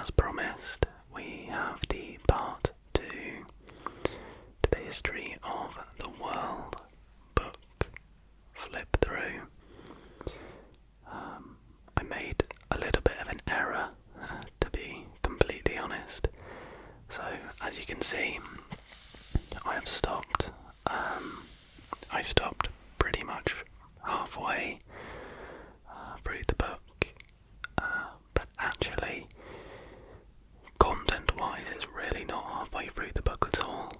as promised, we have the part 2 to the history of the world book flip through. I made a little bit of an error, to be completely honest. So, as you can see, I have stopped. I stopped pretty much halfway through the book, but actually, content-wise, it's really not halfway through the book at all,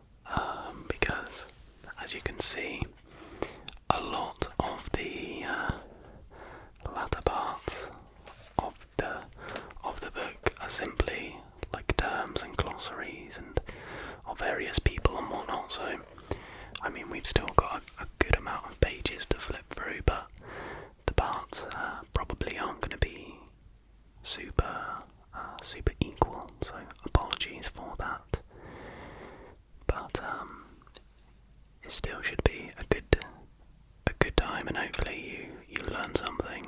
because, as you can see, a lot of the latter parts of the book are simply like terms and glossaries and of various people and whatnot. So, I mean, we've still got a good amount of pages to flip through, but the parts probably aren't going to be super equal. So, apologies for that. But it still should be a good time, and hopefully you learn something.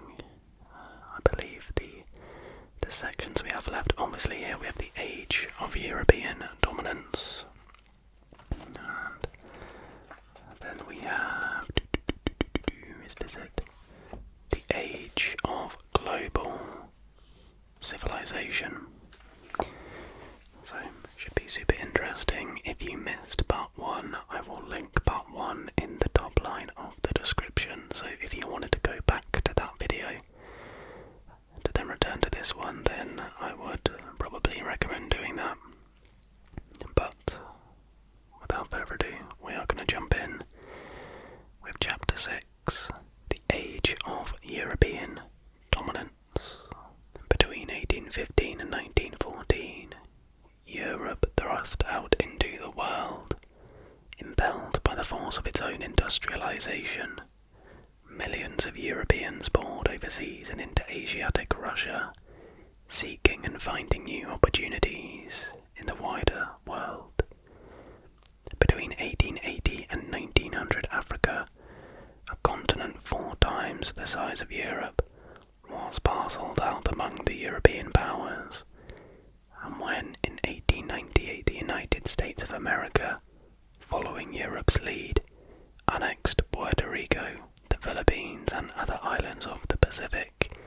I believe the sections we have left. Obviously, here we have the age of European dominance, and then we have, is this it? The age of global civilization. So, should be super interesting. If you missed part 1, I will link part 1 in the top line of the description. So if you wanted to go back to that video to then return to this one, then I would probably recommend doing that. But without further ado, we are going to jump in with chapter 6, the age of European dominance. Between 1815 and 1914, Europe thrust out into the world, impelled by the force of its own industrialization. Millions of Europeans poured overseas and into Asiatic Russia, seeking and finding new opportunities in the wider world. Between 1880 and 1900, Africa, a continent 4 times the size of Europe, was parcelled out among the European powers, and when in 1898 the United States of America, following Europe's lead, annexed Puerto Rico, the Philippines and other islands of the Pacific,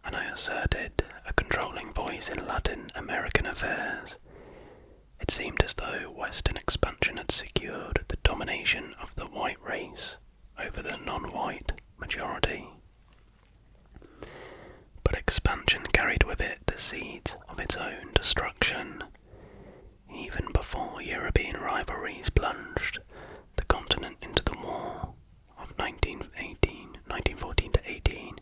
and I asserted a controlling voice in Latin American affairs, it seemed as though Western expansion had secured the domination of the white race over the non-white majority. But expansion carried with it the seeds of its own destruction. Even before European rivalries plunged the continent into the war of 1914 to 18,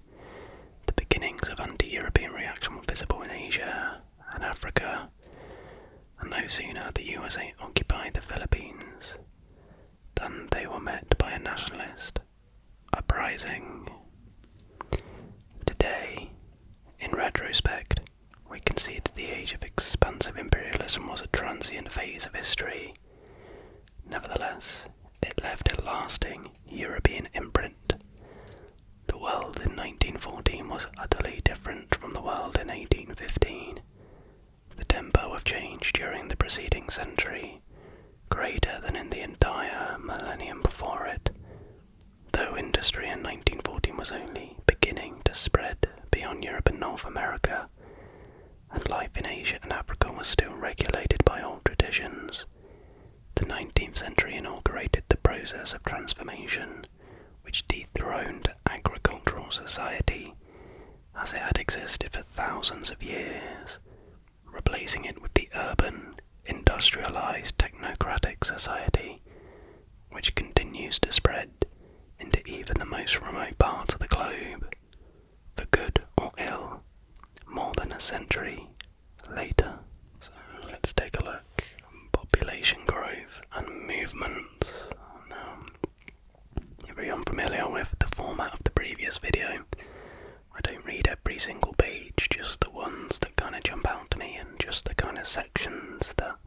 the beginnings of anti-European reaction were visible in Asia and Africa, and no sooner had the USA occupied the Philippines than they were met by a nationalist uprising. Today, in retrospect, we can see that the age of expansive imperialism was a transient phase of history. Nevertheless, it left a lasting European imprint. The world in 1914 was utterly different from the world in 1815. The tempo of change during the preceding century, greater than in the entire millennium before it, though industry in 1914 was only beginning to spread beyond Europe and North America, and life in Asia and Africa was still regulated by old traditions. The 19th century inaugurated the process of transformation, which dethroned agricultural society as it had existed for thousands of years, replacing it with the urban, industrialized, technocratic society, which continues to spread into even the most remote parts of the globe, for good or ill, more than a century later. So let's take a look. Population growth and movements. Now, if you're unfamiliar with the format of the previous video, I don't read every single page, just the ones that kind of jump out to me, and just the kind of sections that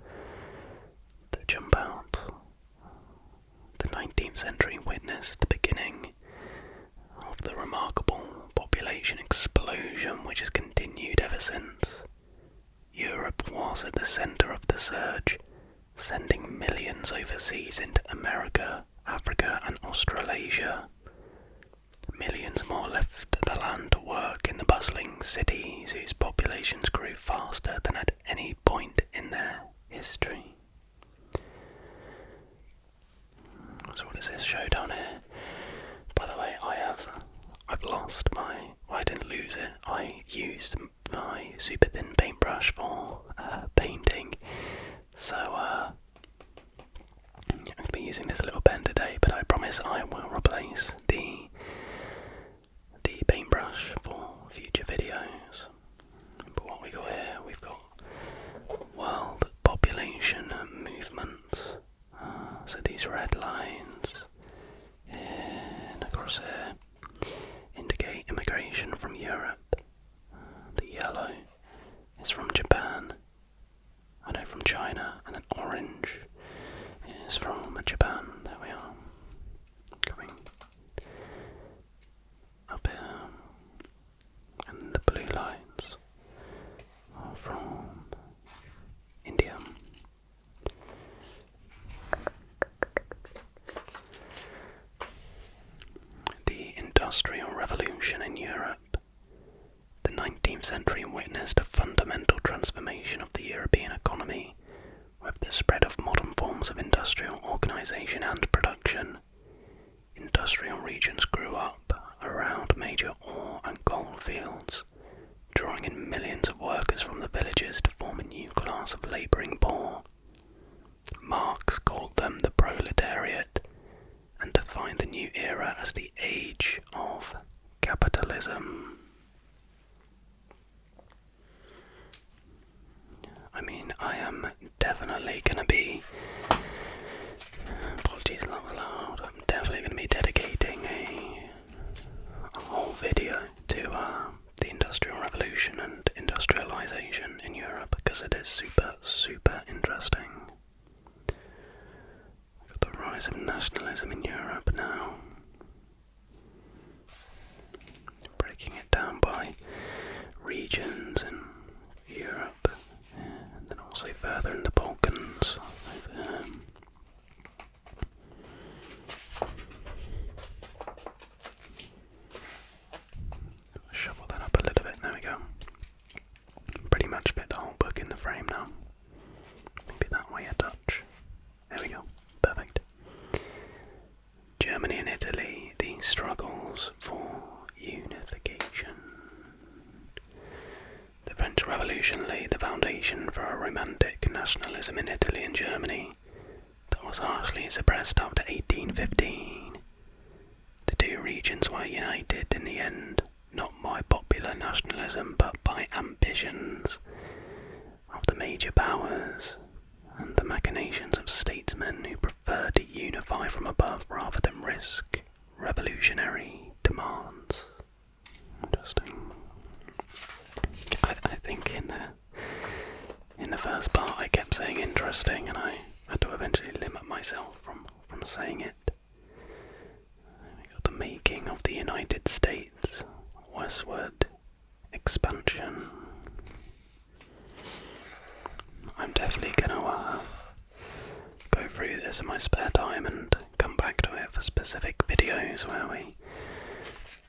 jump out. The 19th century witnessed the beginning of the remarkable population explosion which has continued ever since. overseas into America, Africa and Australasia. Millions more left the land to work in the bustling cities whose populations grew faster than at any point in their history. So what does this show down here? By the way, I've lost my, well, I didn't lose it, I used my super thin paintbrush for painting, so I'm going to be using this little pen today, but I promise I will replace the paintbrush for future videos. But what we got here, we've got world population movements, so these red lines and across here indicate immigration from Europe. The yellow is from Japan, from China, and then orange is from Japan. There we are. Coming up here. And the blue lines are from India. The Industrial Revolution in Europe. The 19th century witnessed a fundamental transformation of the European economy with the spread of modern forms of industrial organisation and production. Industrial regions grew up around major ore and coal fields, drawing in millions of workers from the villages to form a new class of labouring poor. Marx called them the proletariat and defined the new era as the age of capitalism. I mean, I am definitely going to be, apologies that was loud, I'm definitely going to be dedicating a whole video to the Industrial Revolution and industrialisation in Europe, because it is super interesting. We've got the rise of nationalism in Europe now, breaking it down by regions in Europe. And then also further in the Balkans. Shuffle that up a little bit, there we go. Pretty much fit the whole book in the frame now. Maybe that way a touch. There we go, perfect. Germany and Italy, the struggles for unification. The French Revolution laid the foundation for a romantic nationalism in Italy and Germany that was harshly suppressed after 1815. The two regions were united in the end, not by popular nationalism but by ambitions of the major powers and the machinations of statesmen who preferred to unify from above rather than risk revolutionary demands. Interesting. I think in the first part I kept saying interesting, and I had to eventually limit myself from saying it. We got the making of the United States, westward expansion. I'm definitely gonna go through this in my spare time and come back to it for specific videos where we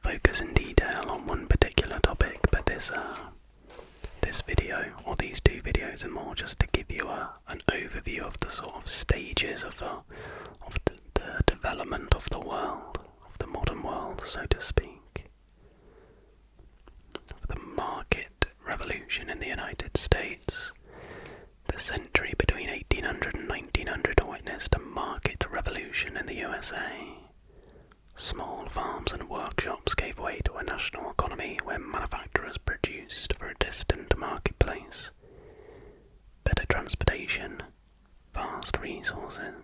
focus in detail on one particular topic, but this video, or these two videos, are more just to give you an overview of the sort of stages of the development of the world, of the modern world, so to speak. Of the market revolution in the United States. The century between 1800 and 1900 witnessed a market revolution in the USA. Small farms and workshops gave way to a national economy where manufacturers produced for a distant marketplace. Better transportation, vast resources,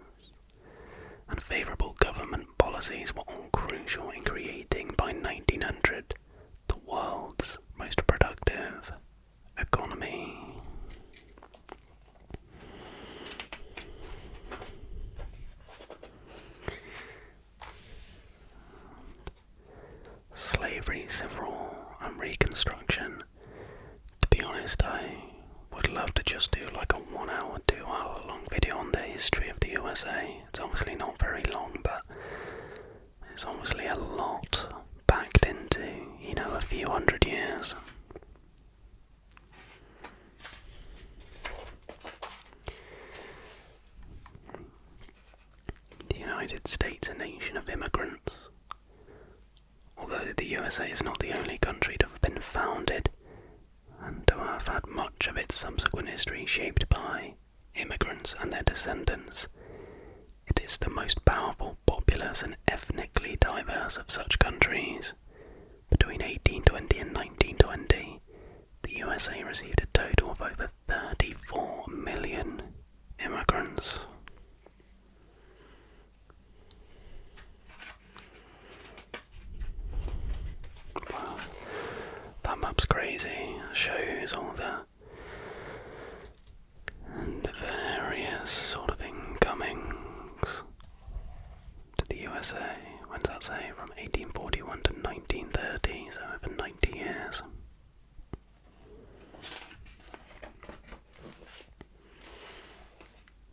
and favourable government policies were all crucial in creating, by 1900, the world's most productive economy. Slavery, civil war, and Reconstruction. To be honest, I would love to just do like a 1 hour, 2 hour long video on the history of the USA. It's obviously not very long, but it's obviously a lot packed into, you know, a few hundred years. The United States, a nation of immigrants. Although the USA is not the only country to have been founded and to have had much of its subsequent history shaped by immigrants and their descendants, it is the most powerful, populous and ethnically diverse of such countries. Between 1820 and 1920, the USA received a total of over 34 million immigrants. Wow, that map's crazy. It shows all the various sort of incomings to the USA. When's that say? From 1841 to 1930, so over 90 years.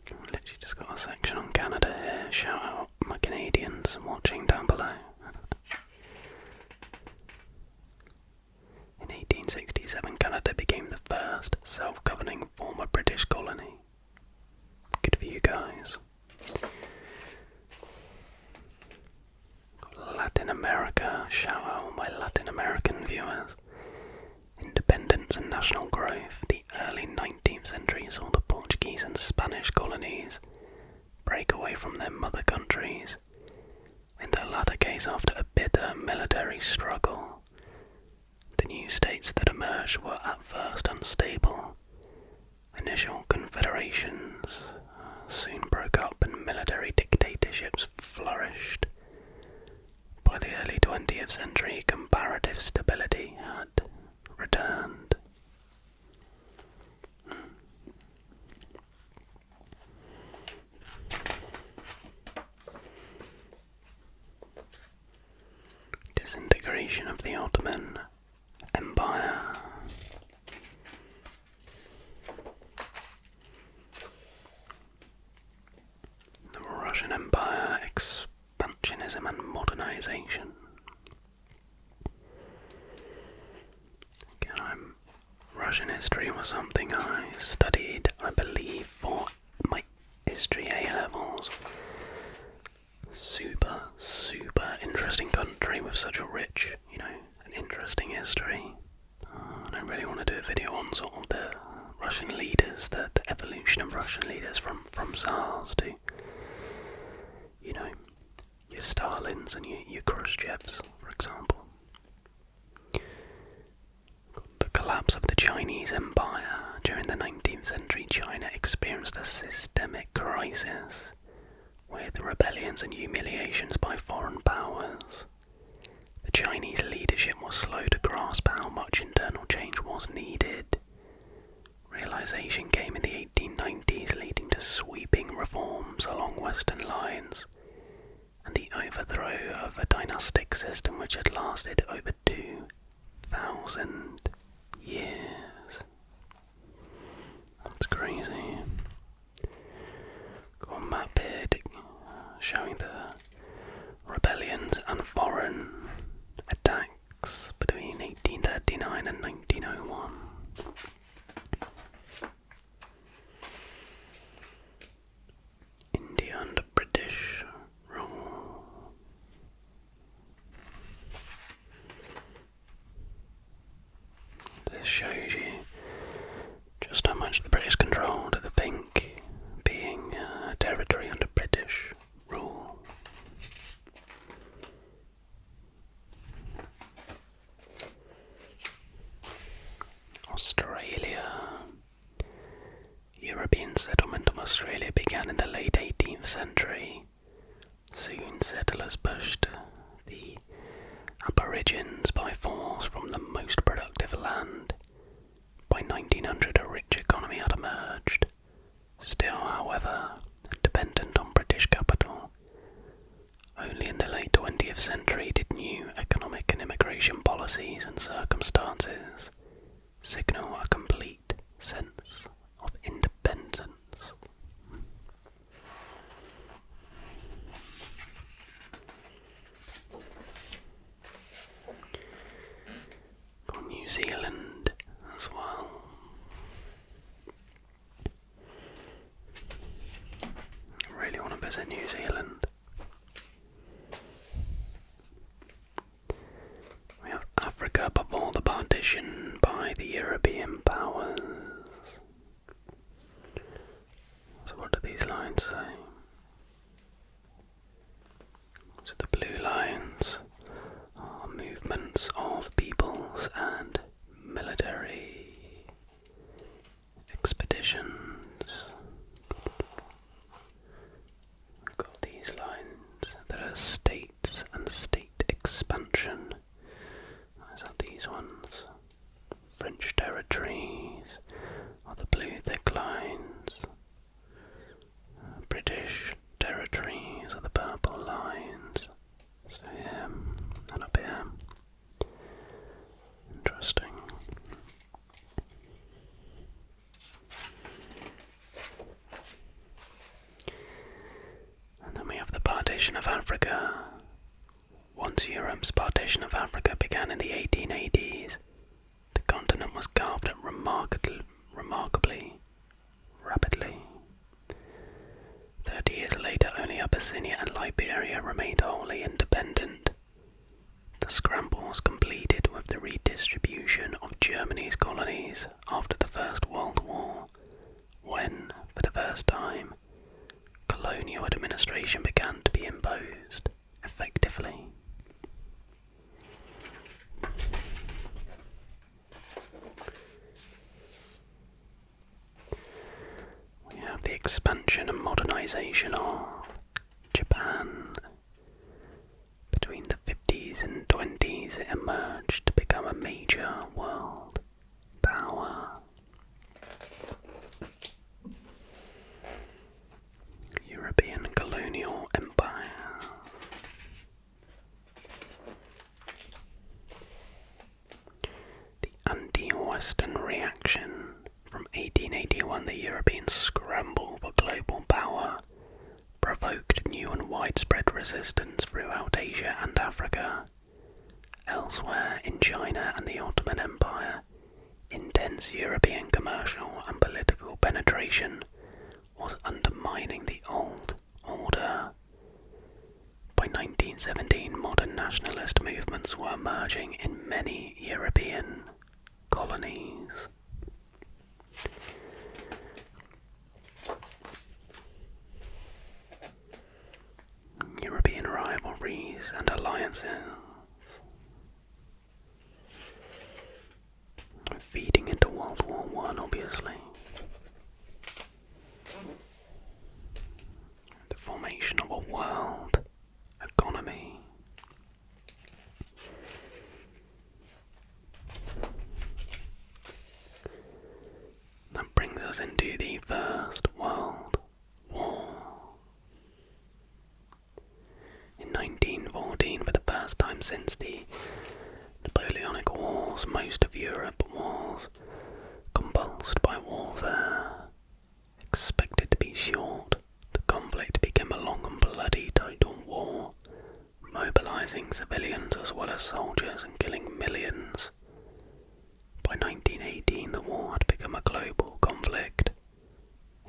Literally just got a section on Canada here. Shout out my Canadians watching down below. In 1867, Canada became the first self-governing former British colony. Good for you guys. Latin America, shout out all my Latin American viewers. Independence and national growth. The early 19th century saw the Portuguese and Spanish colonies break away from their mother countries, in the latter case after a bitter military struggle. The new states that emerged were at first unstable. Initial confederations soon broke up and military dictatorships flourished. By the early 20th century, comparative stability had returned. Disintegration of the Ottoman Empire. The Russian Empire, expansionism and modernization. Russian history was something I studied, I believe, for my history A-levels. Super interesting country with such a rich, you know, and interesting history. And I really want to do a video on sort of the Russian leaders, the evolution of Russian leaders from Tsars to, you know, your Stalins and your Khrushchevs, for example. The collapse of the Chinese Empire. During the 19th century, China experienced a systemic crisis with rebellions and humiliations by foreign powers. The Chinese leadership was slow to grasp how much internal change was needed. Realization came in the 1890s, leading to sweeping reforms along Western lines and the overthrow of a dynastic system which had lasted over 2,000 years. That's crazy. Got a map here showing the rebellions and foreign attacks between 1839 and 1901. India under British rule. This shows you just how much the British controlled, the pink being territory under British rule. Australia. European settlement of Australia began in the late 18th century. Soon settlers pushed the Aborigines by force from the most productive land. By 1900 a rich economy had emerged, still however dependent on British capital. Only in the late 20th century did new economic and immigration policies and circumstances signal a complete sense Zealand as well. I really want to visit New Zealand. We have Africa before the partition by the European powers. So what do these lines say? So the blue lines are movements of peoples and military expeditions. We've got these lines that are states and state expansion. Those are these ones. French territories are the blue thick lines. British territories are the purple lines. So here and up here. Interesting. And then we have the Partition of Africa. Once Europe's Partition of Africa began in the 1880s, the continent was carved up remarkably rapidly. 30 years later, only Abyssinia and Liberia remained wholly independent. The scramble was completed with the redistribution of Germany's colonies after the First World War, when, for the first time, colonial administration began to be imposed effectively. We have the expansion and modernization of Japan. Between the 50s and 20s, it emerged to become a major world power. European colonial empires. The anti-Western reaction. From 1881, the European scramble for global power provoked new and widespread resistance throughout Asia and Africa. Elsewhere in China and the Ottoman Empire, intense European commercial and political penetration was undermining the old order. By 1917, modern nationalist movements were emerging in many European colonies. European rivalries and alliances, feeding into World War I, obviously. The formation of a world economy. That brings us into the First World War. In 1914, for the first time since the Napoleonic Wars, most of Europe was convulsed by warfare. Expected to be short, the conflict became a long and bloody total war, mobilizing civilians as well as soldiers and killing millions. By 1918, the war had become a global conflict.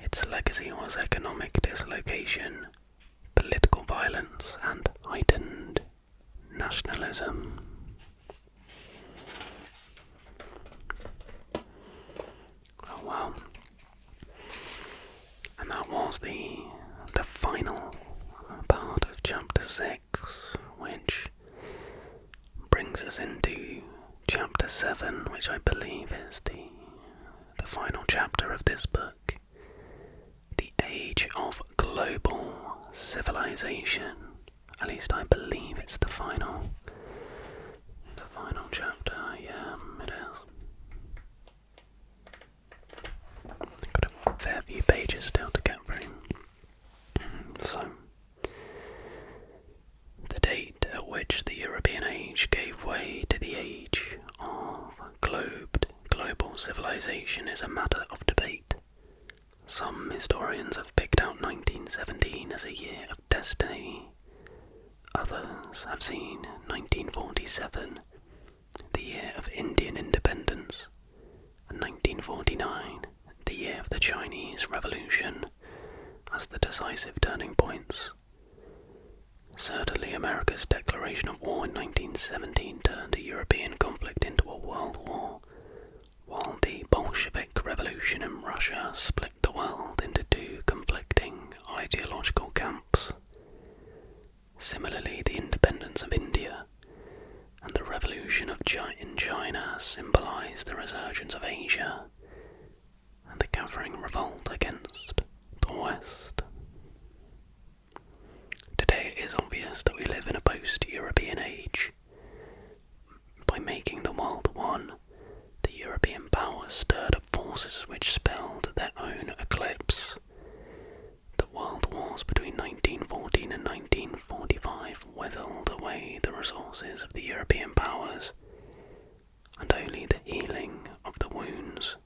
Its legacy was economic dislocation, political violence, and heightened nationalism. Oh wow. And that was the final part of chapter 6, which brings us into chapter 7, which I believe is the final chapter of this book. The Age of Global Civilization. At least I believe it's the final chapter. Yeah, it is. Got a fair few pages still to get through. So, the date at which the European age gave way to the age of global civilization is a matter of debate. Some historians have picked out 1917 as a year of destiny. Others have seen 1947, the year of Indian independence, 1949, the year of the Chinese Revolution, as the decisive turning points. Certainly America's declaration of war in 1917 turned a European conflict into a world war, while the Bolshevik Revolution in Russia split the world into two conflicting ideological camps. Similarly, the independence of India and the revolution in China symbolized the resurgence of Asia and the gathering revolt against the West. Today it is obvious that we live in a post-European age. By making the world one, the European powers stirred up forces which spelled their own eclipse. The world wars between 1914 and 1945 whittled away the resources of the European powers, and only the healing of the wounds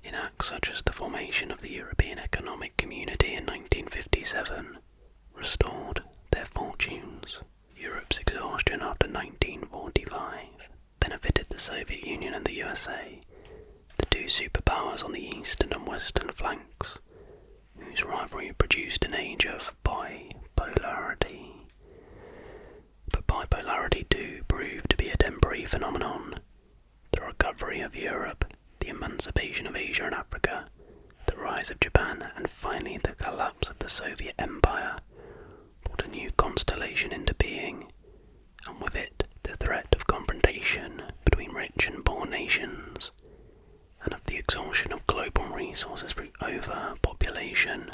in acts such as the formation of the European Economic Community in 1957 restored their fortunes. Europe's exhaustion after 1945 benefited the Soviet Union and the USA, the two superpowers on the eastern and western flanks, whose rivalry produced an age of bipolarity. But bipolarity too proved to be a temporary phenomenon. The recovery of Europe, the emancipation of Asia and Africa, the rise of Japan, and finally the collapse of the Soviet Empire brought a new constellation into being, and with it the threat of confrontation between rich and poor nations, and of the exhaustion of global resources through overpopulation.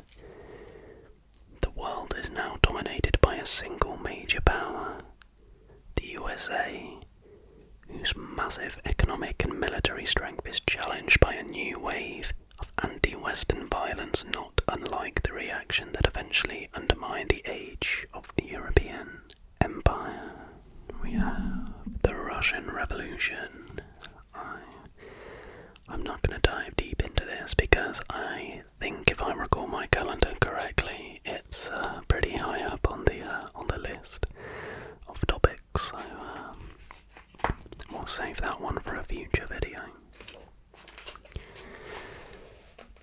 The world is now dominated by a single major power, the USA, whose massive economic and military strength is challenged by a new wave of anti-Western violence, not unlike the reaction that eventually undermined the age of the European Empire. We have the Russian Revolution. I'm not going to dive deep into this because I think, if I recall my calendar correctly, it's pretty high up on the list of topics, so we'll save that one for a future video.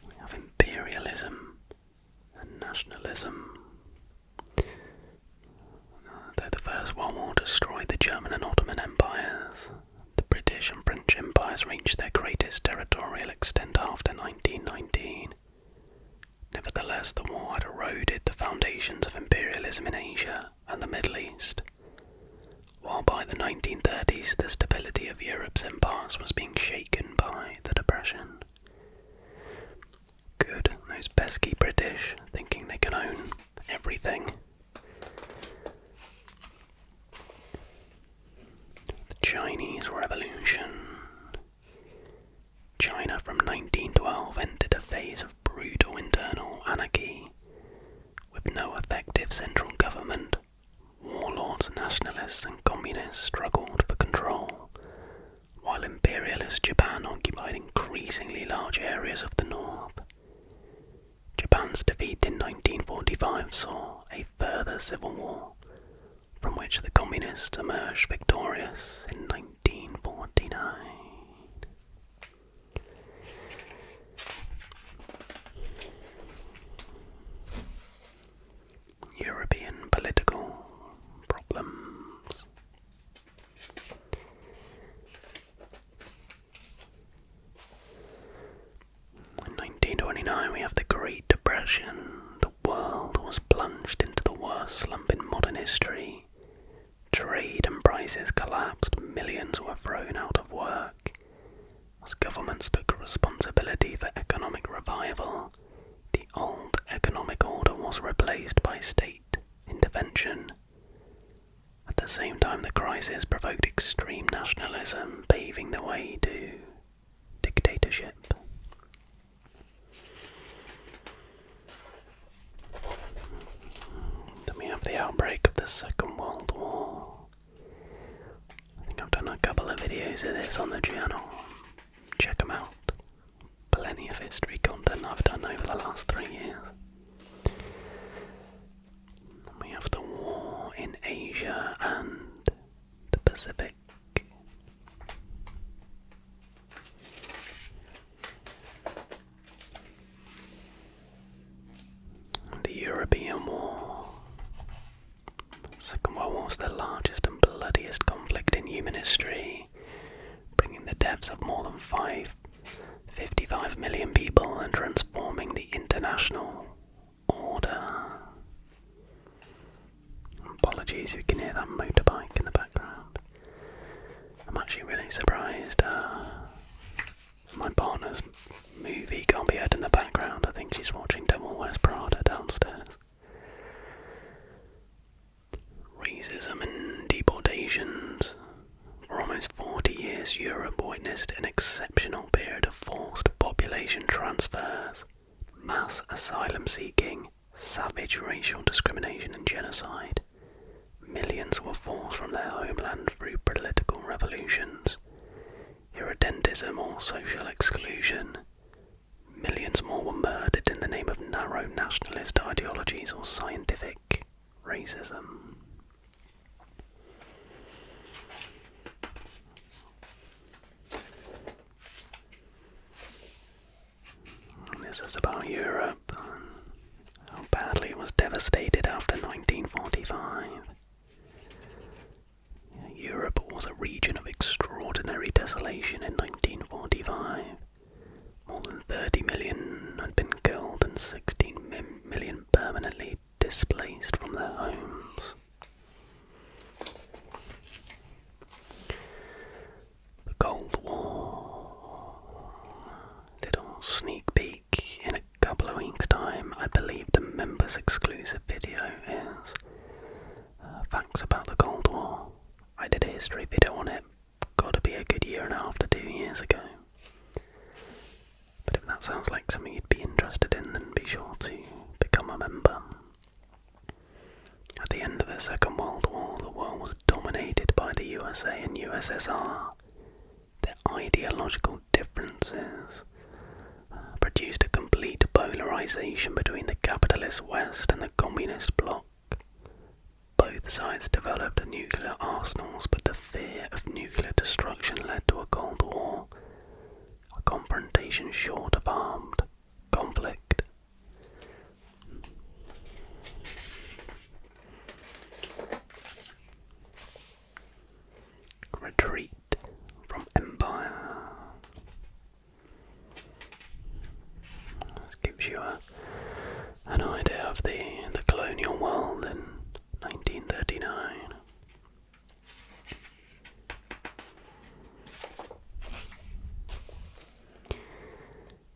We have Imperialism and nationalism. Though the First World War destroyed the German and Ottoman empires, the British and French empires reached their greatest territorial extent after 1919. Nevertheless, the war had eroded the foundations of imperialism in Asia and the Middle East, while by the 1930s the stability of Europe's empires was being shaken by the Depression. Good, those pesky British, thinking they can own everything. The Chinese Revolution. China from 1912 entered a phase of brutal internal anarchy, with no effective central government. Warlords, nationalists and communists struggled for control, while imperialist Japan occupied increasingly large areas of the north. Japan's defeat in 1945 saw a further civil war, from which the communists emerged victorious in 1949. European political problems. In 1929 we have the Great Depression. The world was plunged into the worst slump in modern history. Trade and prices collapsed, millions were thrown out of work. As governments took responsibility for economic revival, the old economic order was replaced by state intervention. At the same time, the crisis provoked extreme nationalism, paving the way to dictatorship. Then we have the outbreak of the Second World War. I think I've done a couple of videos of this on the channel. Check them out. Plenty of history content I've done over the last 3 years. Then we have the war in Asia and the Pacific. deaths of more than 55 million people and transforming the international order. Apologies if you can hear that motorbike in the background. I'm actually really surprised my partner's movie can't be heard in the background. I think she's watching Devil Wears Prada downstairs. Racism and deportations. For almost 40 years, Europe witnessed an exceptional period of forced population transfers, mass asylum seeking, savage racial discrimination and genocide. Millions were forced from their homeland through political revolutions, irredentism or social exclusion. Millions more were murdered in the name of narrow nationalist ideologies or scientific racism. This is about Europe and how badly it was devastated after 1945. Europe was a region of extraordinary desolation in 1945. More than 30 million had been killed and 16 million permanently displaced from their homes. The Cold War. Little sneak peek in a couple of weeks' time. I believe the members exclusive video is facts about the Cold War. I did a history video on it, gotta be a good year and a half to 2 years ago. But if that sounds like something you'd be interested in, then be sure to become a member. At the end of the Second World War, the world was dominated by the USA and USSR. Their ideological differences produced a complete polarization between the capitalist West and the communist bloc. Both sides developed nuclear arsenals, but the fear of nuclear destruction led to a Cold War, a confrontation short of armed conflict. Retreat from empire. This gives you an idea of the colonial world in 1939.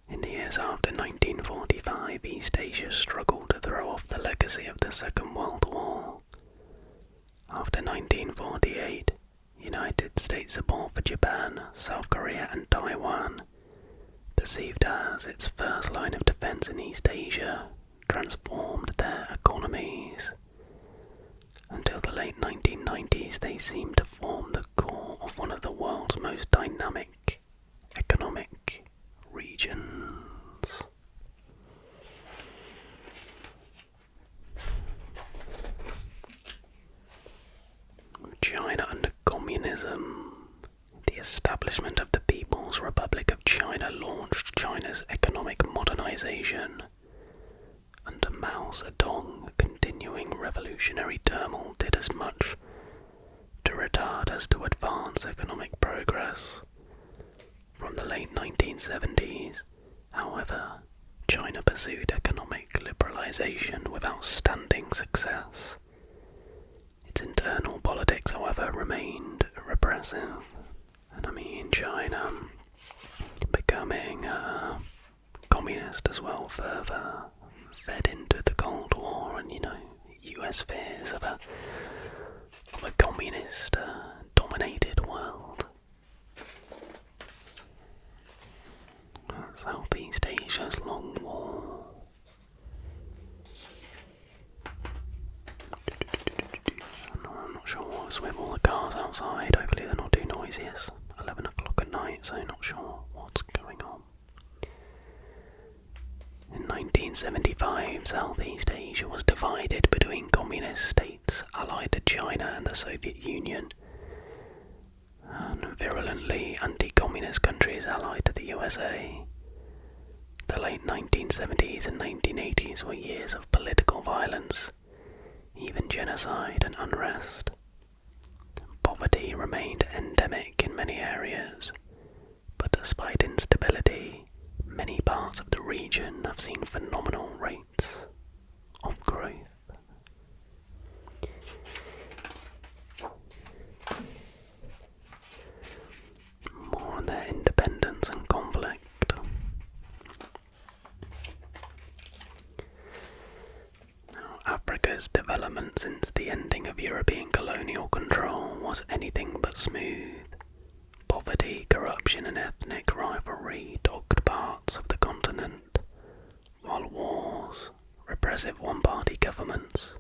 In the years after 1945, East Asia struggled to throw off the legacy of the Second World War. After 1948, United States support for Japan, South Korea and Taiwan, perceived as its first line of defense in East Asia, transformed their economies. Until the late 1990s, they seemed to form the core of one of the world's most dynamic economic regions. China under communism. The establishment of the People's Republic of China launched China's economic modernization. Under Mao Zedong, continuing revolutionary turmoil did as much to retard as to advance economic progress. From the late 1970s, however, China pursued economic liberalization with outstanding success. Its internal politics, however, remained repressive. And I mean, China becoming communist as well further fed into the Cold War and, US fears of a communist dominated world. Southeast Asia's long war. I'm not sure what's with all the cars outside. Hopefully they're not too noisy. It's 11 o'clock at night, so not sure what's going on. In 1975, Southeast Asia was divided between communist states allied to China and the Soviet Union, and virulently anti-communist countries allied to the USA. The late 1970s and 1980s were years of political violence, even genocide and unrest. Poverty remained endemic in many areas, despite instability, many parts of the region have seen phenomenal rates of growth. More on their independence and conflict. Now, Africa's development since the ending of European colonial control was anything but smooth. Poverty, corruption and ethnic rivalry dogged parts of the continent, while wars, repressive one-party governments,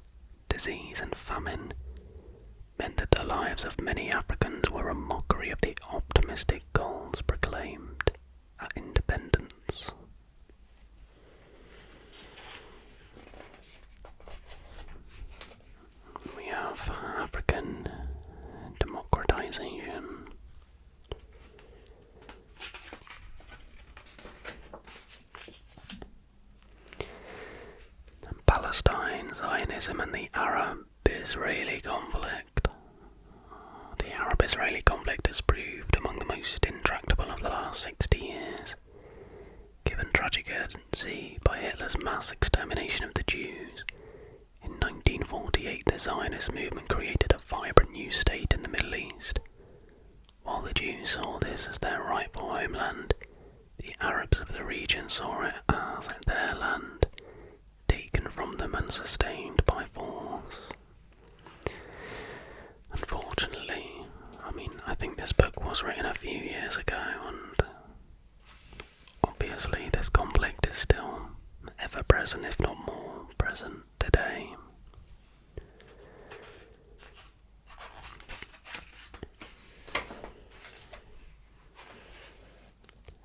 disease and famine meant that the lives of many Africans were a mockery of the optimistic goals proclaimed at independence. We have African democratization. Palestine, Zionism and the Arab-Israeli conflict. The Arab-Israeli conflict has proved among the most intractable of the last 60 years, given tragic urgency by Hitler's mass extermination of the Jews. In 1948, the Zionist movement created a vibrant new state in the Middle East. While the Jews saw this as their rightful homeland, the Arabs of the region saw it as their land, taken from them and sustained by force. Unfortunately, I think this book was written a few years ago, and obviously this conflict is still ever present, if not more present today.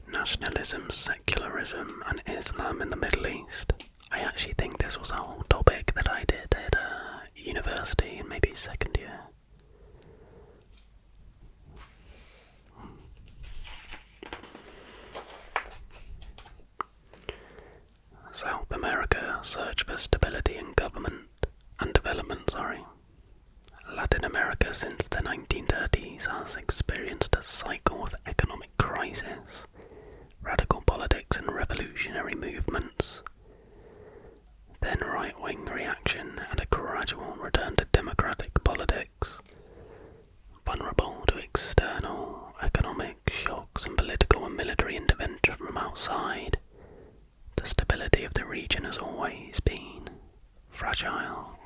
Nationalism, secularism and Islam in the Middle East. I actually think this was a whole topic that I did at university in maybe second year. South America, search for stability and development. Latin America since the 1930s has experienced a cycle of economic crisis, radical politics and revolutionary movements. Then right-wing reaction and a gradual return to democratic politics. Vulnerable to external economic shocks and political and military intervention from outside, the stability of the region has always been fragile.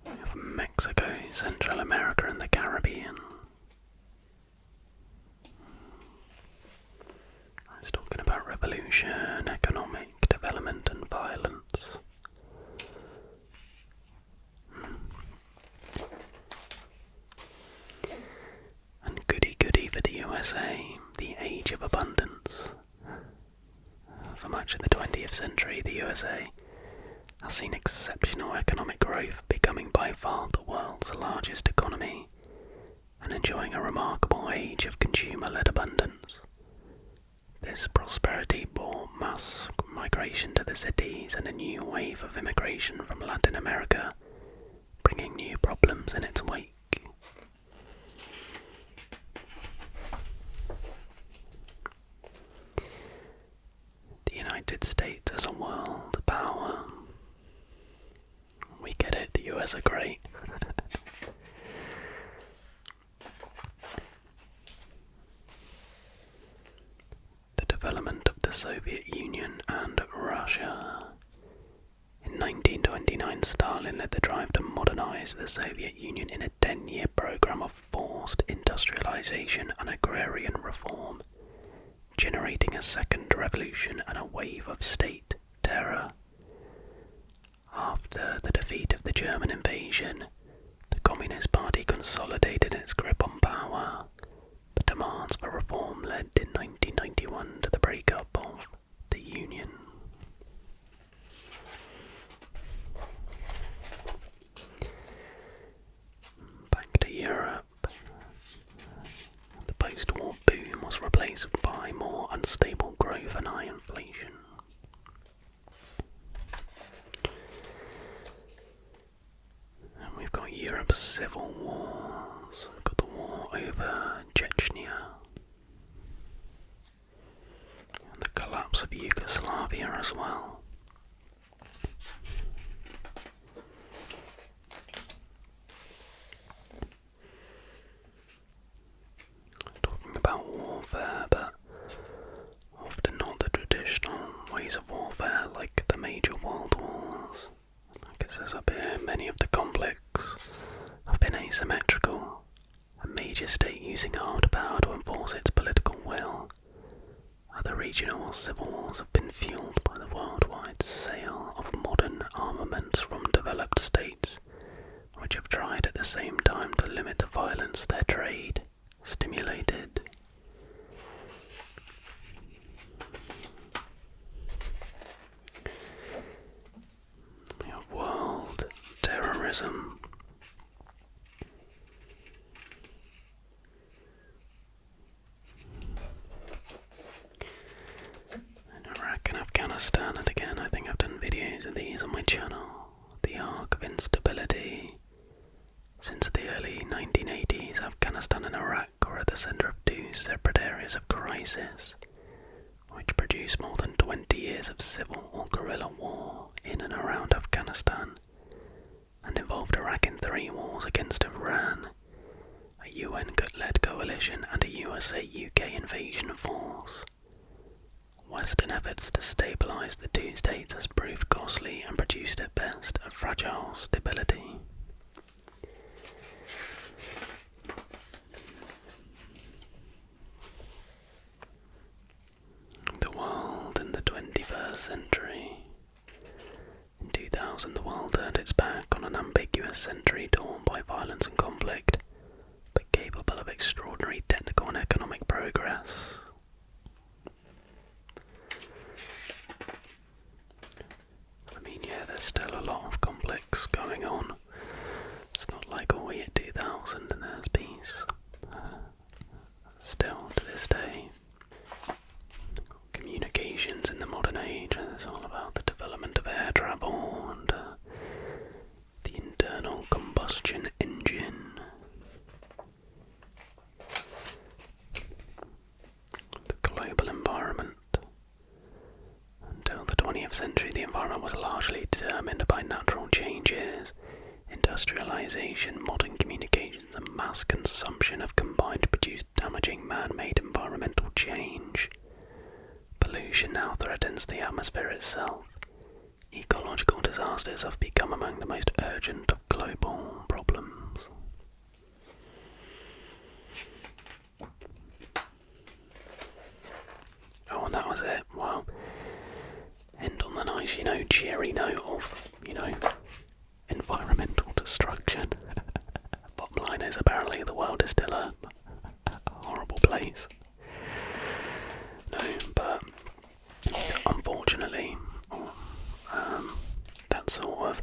We have Mexico, Central America and the Caribbean. I was talking about revolution, economic development and violence. And goody for the USA, the age of abundance. For much of the 20th century, the USA has seen exceptional economic growth, becoming by far the world's largest economy and enjoying a remarkable age of consumer-led abundance. This prosperity brought mass migration to the cities and a new wave of immigration from Latin America, bringing new problems in its wake. The United States as a world power. We get it, the US are great. The development of the Soviet Union and Russia. In 1929, Stalin led the drive to modernize the Soviet Union in a 10-year program of forced industrialization and agrarian reform, generating a second revolution and a wave of state terror. After the defeat of the German invasion, the Communist Party consolidated its grip on power, but demands for reform led in 1991 to the breakup of the Union. Back to Europe. The post-war boom was replaced by more unstable growth and high inflation. And we've got Europe's civil wars. We've got the war over Chechnya, and the collapse of Yugoslavia as well. Talking about warfare, but often not the traditional ways of warfare like the major world wars. Like it says up here, many of the conflicts have been asymmetrical, a major state using hard power to enforce its political will. Other regional or civil wars have been fueled by the worldwide sale of modern armaments from developed states, which have tried at the same time to limit the violence their trade stimulated. We have world terrorism. In Iraq and Afghanistan, and again I think I've done videos of these on my channel. The arc of instability. Since the early 1980s, Afghanistan and Iraq were at the centre of two separate areas of crisis, which produced more than 20 years of civil or guerrilla war in and around Afghanistan, and involved Iraq in 3 wars against Iran, a UN-led coalition and a USA-UK invasion force. Western efforts to stabilise the two states has proved costly and produced at best a fragile stability. The world in the 21st century. In 2000, the world turned its back on an ambiguous century torn by violence and conflict, but capable of extraordinary technical and economic progress. I mean, yeah, there's still a lot of conflicts going on. It's not like, oh, we hit 2000 and there's peace. Still, to this day. Communications in the modern age, and it's all about the development of air travel and the internal combustion engine. The global environment. Until the 20th century, the environment was largely determined by natural changes. Industrialization, modern communications, and mass consumption have combined to produce damaging man-made environmental change. Pollution now threatens the atmosphere itself. Ecological disasters have become among the most urgent of global problems. Oh, and that was it. Wow. End on the nice, cheery note of, environmental destruction. Bottom line is, apparently the world is still a horrible place. No, but unfortunately, that sort of,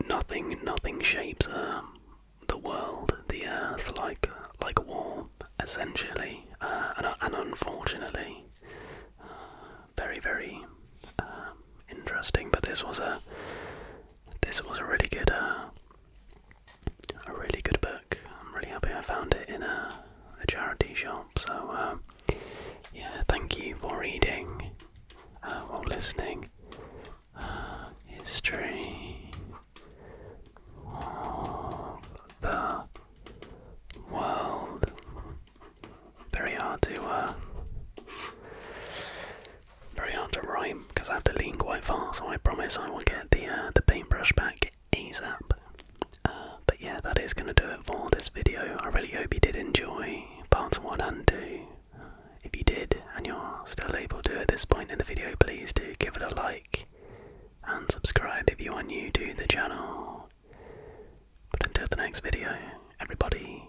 nothing shapes the world, the earth like war, essentially, and unfortunately, very, very interesting. But this was a really good book. I'm really happy I found it in a charity shop. So yeah, thank you for reading or listening. History of the world. Very hard to rhyme because I have to lean quite far, so I promise I will get the paintbrush back ASAP. But yeah, that is going to do it for this video. I really hope you did enjoy parts 1 and 2. If you did, and you're still able to at this point in the video, please do give it a like and subscribe if you are new to the channel. But until the next video, everybody,